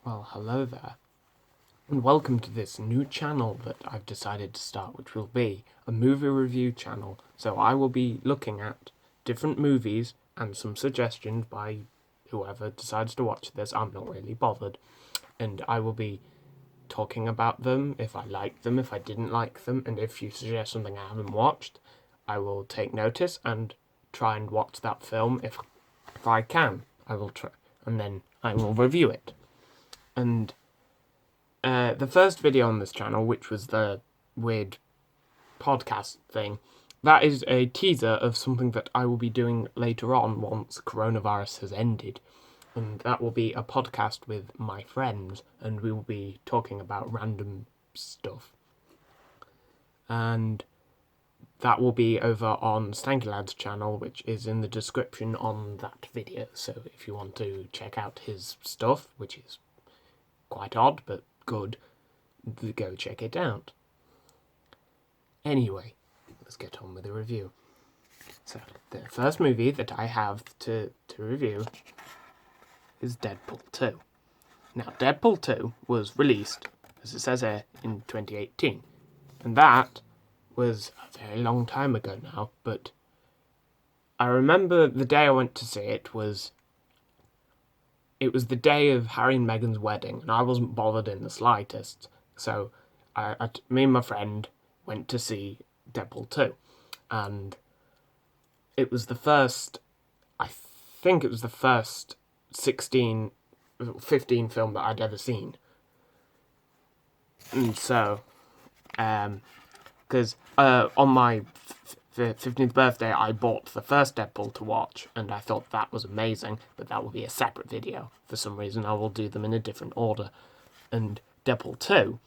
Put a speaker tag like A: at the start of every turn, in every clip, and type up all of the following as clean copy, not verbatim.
A: Well, hello there, and welcome to this new channel that I've decided to start, which will be a movie review channel. So I will be looking at different movies and some suggestions by whoever decides to watch this. I'm not really bothered. And I will be talking about them, if I like them, if I didn't like them, and if you suggest something I haven't watched, I will take notice and try and watch that film if I can. I will try, and then I will review it. And the first video on this channel, which was the weird podcast thing, that is a teaser of something that I will be doing later on once coronavirus has ended. And that will be a podcast with my friends, and we will be talking about random stuff. And that will be over on Stanky Lad's channel, which is in the description on that video. So if you want to check out his stuff, which is quite odd, but good, go check it out. Anyway, let's get on with the review. So, the first movie that I have to review is Deadpool 2. Now, Deadpool 2 was released, as it says here, in 2018. And that was a very long time ago now, but I remember the day I went to see it was the day of Harry and Meghan's wedding, and I wasn't bothered in the slightest. So, me and my friend went to see Deadpool 2, and it was the first, I think it was the first 15 film that I'd ever seen. And so, because on my 15th birthday, I bought the first Deadpool to watch, and I thought that was amazing, but that will be a separate video. For some reason, I will do them in a different order. And Deadpool 2...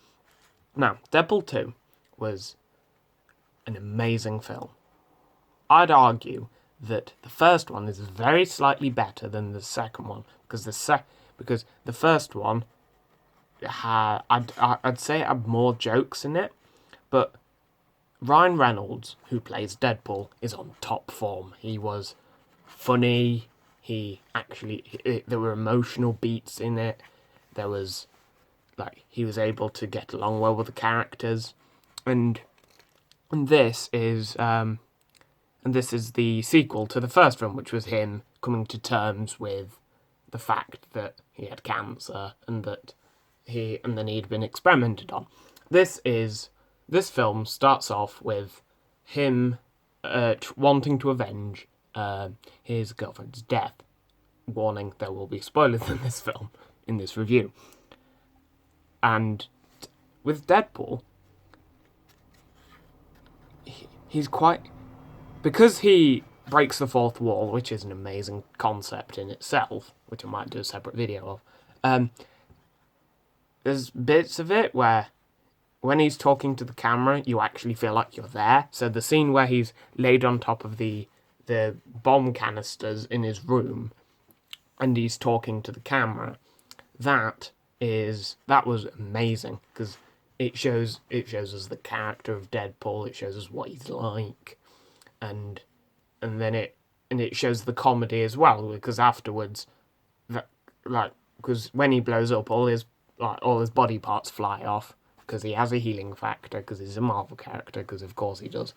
A: Now, Deadpool 2 was an amazing film. I'd argue that the first one is very slightly better than the second one, because the first one I'd say it had more jokes in it, but Ryan Reynolds, who plays Deadpool, is on top form. He was funny. There were emotional beats in it. He was able to get along well with the characters, and this is the sequel to the first film, which was him coming to terms with the fact that he had cancer and then he'd been experimented on. This film starts off with him wanting to avenge his girlfriend's death. Warning, there will be spoilers in this film, in this review. And with Deadpool, because he breaks the fourth wall, which is an amazing concept in itself, which I might do a separate video of, there's bits of it where when he's talking to the camera, you actually feel like you're there. So the scene where he's laid on top of the bomb canisters in his room, and he's talking to the camera, that was amazing, because it shows us the character of Deadpool. It shows us what he's like, and then it shows the comedy as well, because afterwards, because when he blows up, all his body parts fly off, because he has a healing factor, because he's a Marvel character, because of course he does.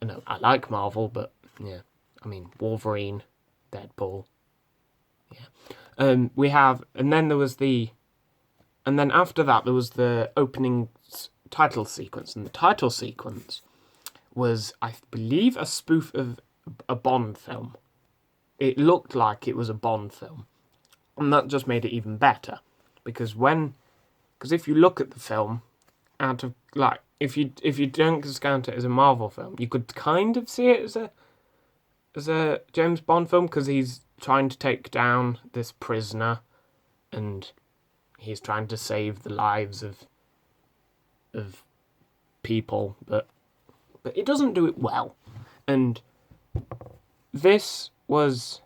A: No, I like Marvel, but yeah, I mean Wolverine, Deadpool, yeah. And then after that, there was the opening title sequence. And the title sequence was, I believe, a spoof of a Bond film. It looked like it was a Bond film. And that just made it even better. Because if you look at the film, if you don't discount it as a Marvel film, you could kind of see it as a James Bond film, because he's trying to take down this prisoner, and he's trying to save the lives of people, but it doesn't do it well. And this was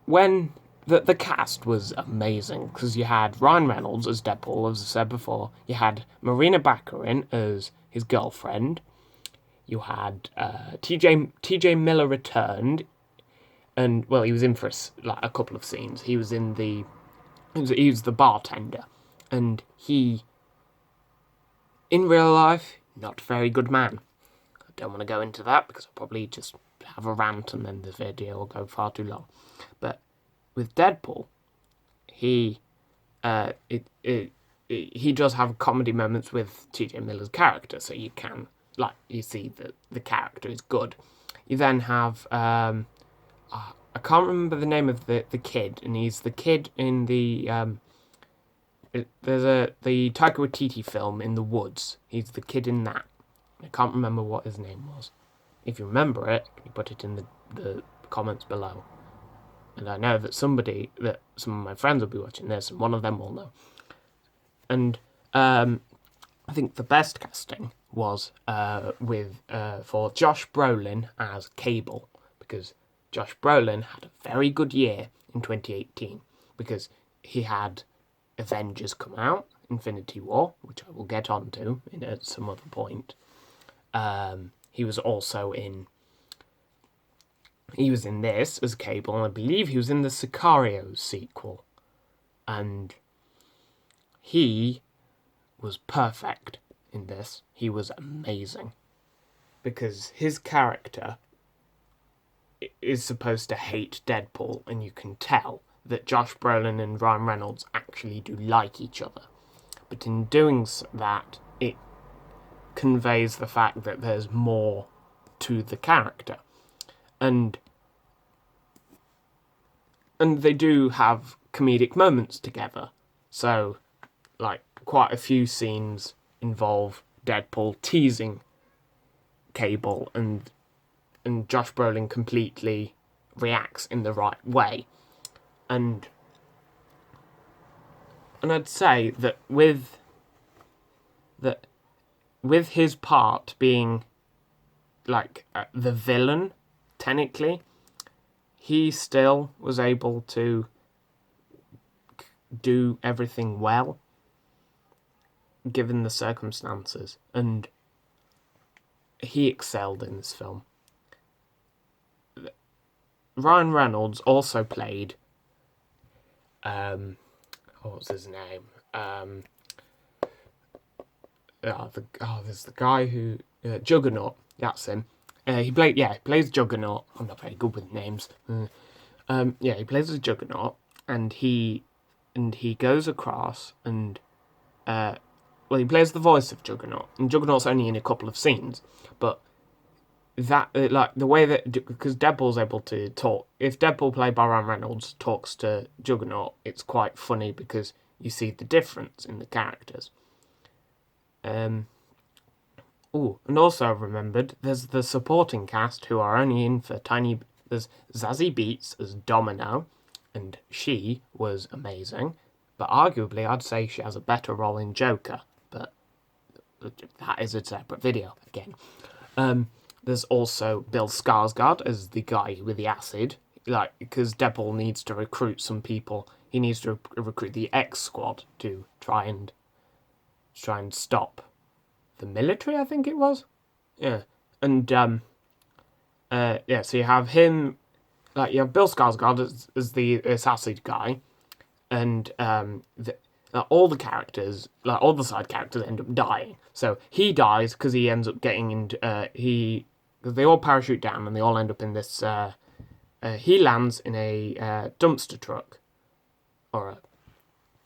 A: when the cast was amazing, because you had Ryan Reynolds as Deadpool, as I said before. You had Marina Baccarin as his girlfriend. You had TJ Miller returned, and well, he was in for a couple of scenes. He was in the He's the bartender, and he, in real life, not a very good man. I don't want to go into that because I'll probably just have a rant and then the video will go far too long. But with Deadpool, he he does have comedy moments with T.J. Miller's character, so you can you see that the character is good. You then have I can't remember the name of the kid, and he's the kid in the there's the Taika Waititi film In the Woods. He's the kid in that. I can't remember what his name was. If you remember it, can you put it in the comments below? And I know that some of my friends will be watching this, and one of them will know. And I think the best casting was for Josh Brolin as Cable, because Josh Brolin had a very good year in 2018 because he had Avengers come out, Infinity War, which I will get onto at some other point. He was also in. He was in this as Cable, and I believe he was in the Sicario sequel. And he was perfect in this. He was amazing. Because his character is supposed to hate Deadpool, and you can tell that Josh Brolin and Ryan Reynolds actually do like each other. But in doing that, it conveys the fact that there's more to the character. And they do have comedic moments together. So, quite a few scenes involve Deadpool teasing Cable, and Josh Brolin completely reacts in the right way. And I'd say that with his part being the villain, technically, he still was able to do everything well, given the circumstances, and he excelled in this film. Ryan Reynolds also played what was his name? There's the guy who Juggernaut. That's him. He plays Juggernaut. I'm not very good with names. He plays as Juggernaut, and he goes across and he plays the voice of Juggernaut, and Juggernaut's only in a couple of scenes, but that the way that, because Deadpool's able to talk. If Deadpool, played by Ryan Reynolds, talks to Juggernaut, it's quite funny because you see the difference in the characters. And also remembered, there's the supporting cast who are only in for tiny. There's Zazie Beetz as Domino, and she was amazing. But arguably, I'd say she has a better role in Joker. But that is a separate video again. There's also Bill Skarsgård as the guy with the acid, because Deadpool needs to recruit some people. He needs to recruit the X Squad to try and stop the military, I think it was. Yeah. And so you have him, you have Bill Skarsgård as the acid guy, and all the characters, all the side characters, end up dying. So he dies because he ends up getting into because they all parachute down and they all end up in this. He lands in a dumpster truck, or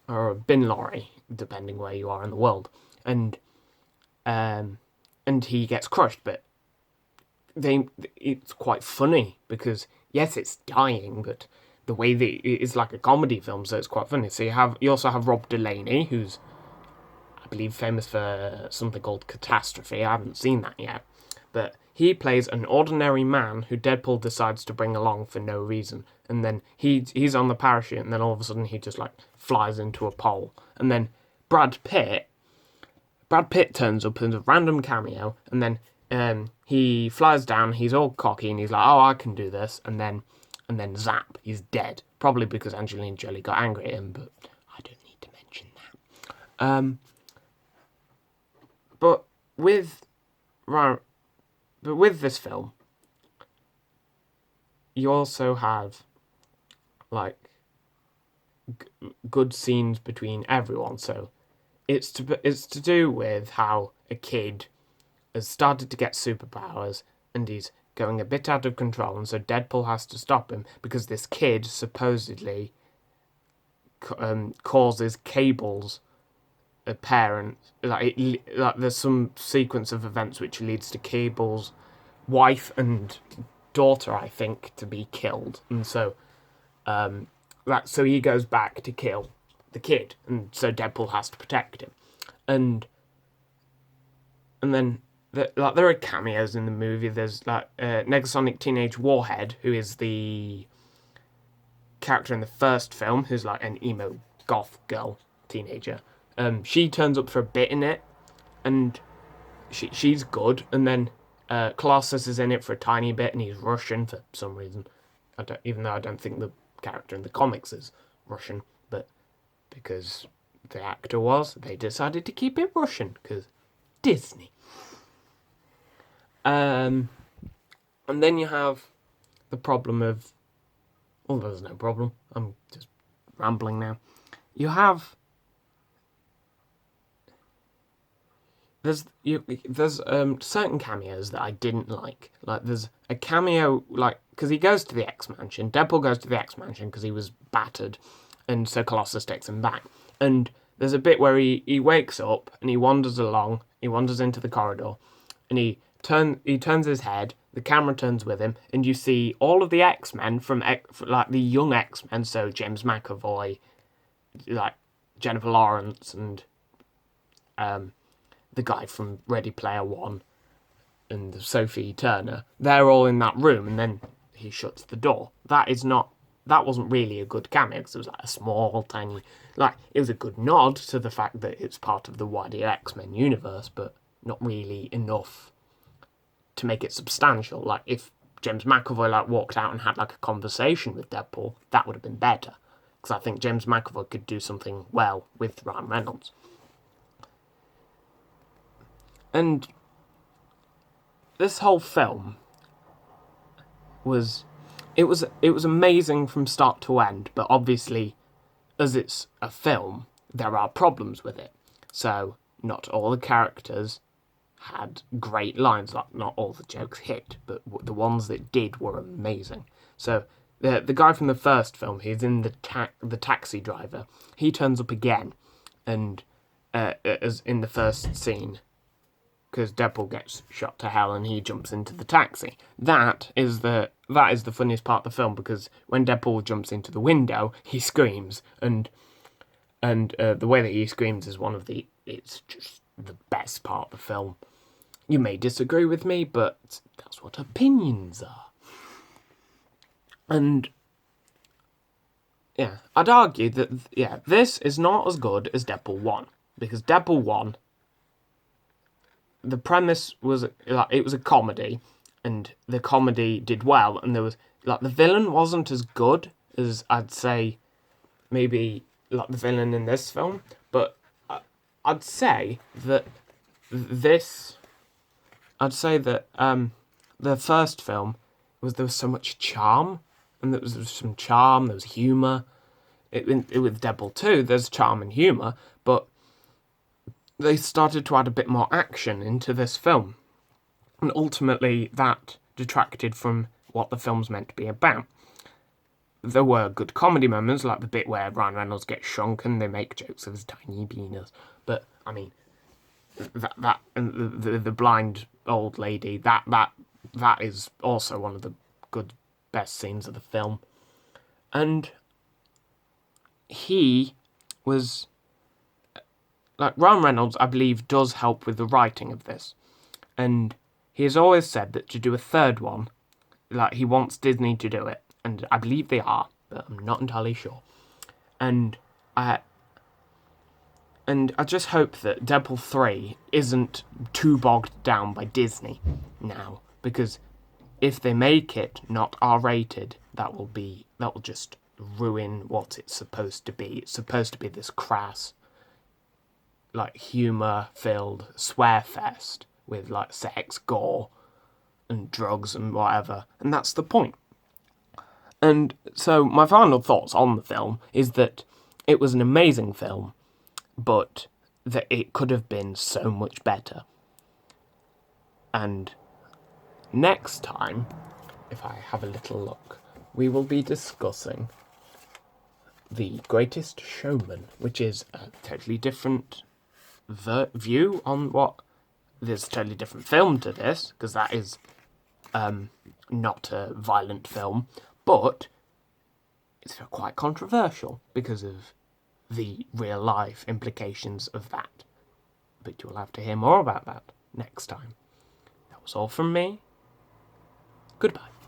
A: a bin lorry, depending where you are in the world, and he gets crushed. But it's quite funny because yes, it's dying, but the way that it's like a comedy film, so it's quite funny. So you also have Rob Delaney, who's, I believe, famous for something called Catastrophe. I haven't seen that yet, but he plays an ordinary man who Deadpool decides to bring along for no reason, and then he's on the parachute, and then all of a sudden he just flies into a pole, and then Brad Pitt turns up as a random cameo, and then he flies down. He's all cocky, and he's like, "Oh, I can do this," and then zap, he's dead. Probably because Angelina Jolie got angry at him, but I don't need to mention that. But with this film, you also have good scenes between everyone. So it's to do with how a kid has started to get superpowers and he's going a bit out of control, and so Deadpool has to stop him because this kid supposedly causes Cable's parent, like there's some sequence of events which leads to Cable's wife and daughter, I think, to be killed, and so so he goes back to kill the kid, and so Deadpool has to protect him, and then there are cameos in the movie. There's Negasonic Teenage Warhead, who is the character in the first film, who's like an emo goth girl teenager. She turns up for a bit in it, and she's good. And then Colossus is in it for a tiny bit, and he's Russian for some reason. Even though I don't think the character in the comics is Russian, but because the actor was, they decided to keep it Russian because Disney. And then you have the problem of... Well, there's no problem. I'm just rambling now. You have... There's certain cameos that I didn't like. Like, there's a cameo, because he goes to the X-Mansion. Deadpool goes to the X-Mansion because he was battered, and so Colossus takes him back. And there's a bit where he wakes up, and he wanders along, he wanders into the corridor, and he turns his head, the camera turns with him, and you see all of the X-Men from the young X-Men, so James McAvoy, like Jennifer Lawrence, and the guy from Ready Player One, and Sophie Turner. They're all in that room, and then he shuts the door. That wasn't really a good cameo, because it was like a small, tiny... it was a good nod to the fact that it's part of the wider X-Men universe, but not really enough to make it substantial. Like, if James McAvoy walked out and had a conversation with Deadpool, that would have been better, because I think James McAvoy could do something well with Ryan Reynolds. And this whole film was amazing from start to end, but obviously, as it's a film, there are problems with it. So not all the characters had great lines, not all the jokes hit, but the ones that did were amazing. So the guy from the first film, he's in the taxi driver. He turns up again, and as in the first scene, because Deadpool gets shot to hell and he jumps into the taxi. That is the funniest part of the film, because when Deadpool jumps into the window, he screams, and the way that he screams is it's just the best part of the film. You may disagree with me, but that's what opinions are. And yeah, I'd argue that this is not as good as Deadpool 1, because Deadpool 1, the premise was it was a comedy, and the comedy did well, and there was the villain wasn't as good as I'd say maybe the villain in this film, but I'd say that the first film there was so much charm, and there was some charm, there was humour. With Deadpool 2, there's charm and humour, but they started to add a bit more action into this film. And ultimately, that detracted from what the film's meant to be about. There were good comedy moments, like the bit where Ryan Reynolds gets shrunken, they make jokes of his tiny penis. But, I mean, that and the blind old lady, that is also one of the best scenes of the film. And he was... Ryan Reynolds, I believe, does help with the writing of this. And he has always said that to do a third one, he wants Disney to do it. And I believe they are, but I'm not entirely sure. And I just hope that Deadpool 3 isn't too bogged down by Disney now. Because if they make it not R-rated, that will just ruin what it's supposed to be. It's supposed to be this crass, humour-filled swear fest with sex, gore, and drugs and whatever, and that's the point. And so my final thoughts on the film is that It was an amazing film, but that it could have been so much better. And next time, if I have a little look, we will be discussing The Greatest Showman, which is a totally different view on what... There's a totally different film to this, because that is not a violent film, but it's quite controversial because of the real life implications of that. But you'll have to hear more about that next time. That was all from me. Goodbye.